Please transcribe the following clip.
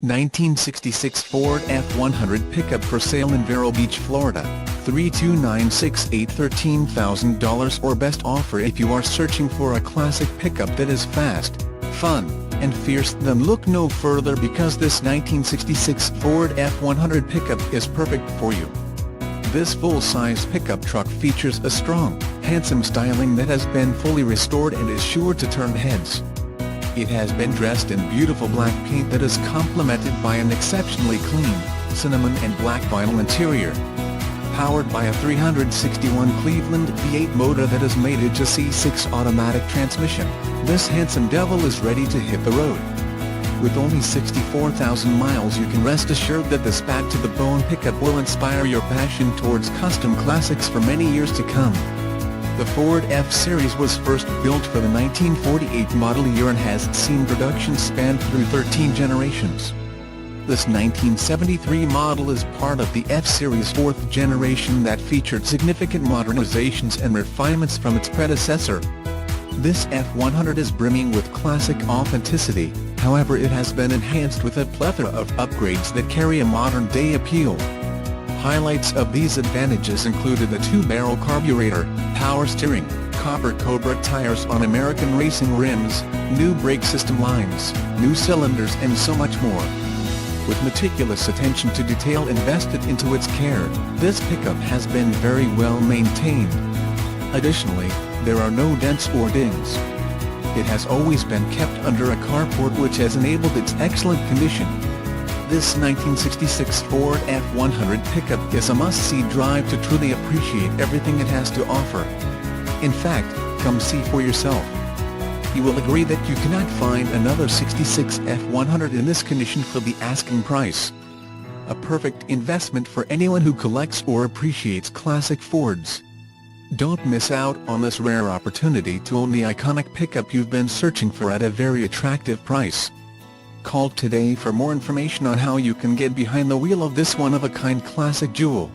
1966 Ford F100 Pickup for sale in Vero Beach, Florida. 32968 $13,000 or best offer if you are searching for a classic pickup that is fast, fun, and fierce. Then look no further, because this 1966 Ford F100 Pickup is perfect for you. This full-size pickup truck features a strong, handsome styling that has been fully restored and is sure to turn heads. It has been dressed in beautiful black paint that is complemented by an exceptionally clean, cinnamon and black vinyl interior. Powered by a 361 Cleveland V8 motor that is mated to C6 automatic transmission, this handsome devil is ready to hit the road. With only 64,000 miles, you can rest assured that this back-to-the-bone pickup will inspire your passion towards custom classics for many years to come. The Ford F-Series was first built for the 1948 model year and has seen production span through 13 generations. This 1973 model is part of the F-Series' fourth generation that featured significant modernizations and refinements from its predecessor. This F100 is brimming with classic authenticity, however it has been enhanced with a plethora of upgrades that carry a modern-day appeal. Highlights of these advantages included a 2-barrel carburetor, power steering, Cobra tires on American racing rims, new brake system lines, new cylinders and so much more. With meticulous attention to detail invested into its care, this pickup has been very well maintained. Additionally, there are no dents or dings. It has always been kept under a carport, which has enabled its excellent condition. This 1966 Ford F100 Pickup is a must-see drive to truly appreciate everything it has to offer. In fact, come see for yourself. You will agree that you cannot find another 66 F100 in this condition for the asking price. A perfect investment for anyone who collects or appreciates classic Fords. Don't miss out on this rare opportunity to own the iconic pickup you've been searching for at a very attractive price. Call today for more information on how you can get behind the wheel of this one-of-a-kind classic jewel.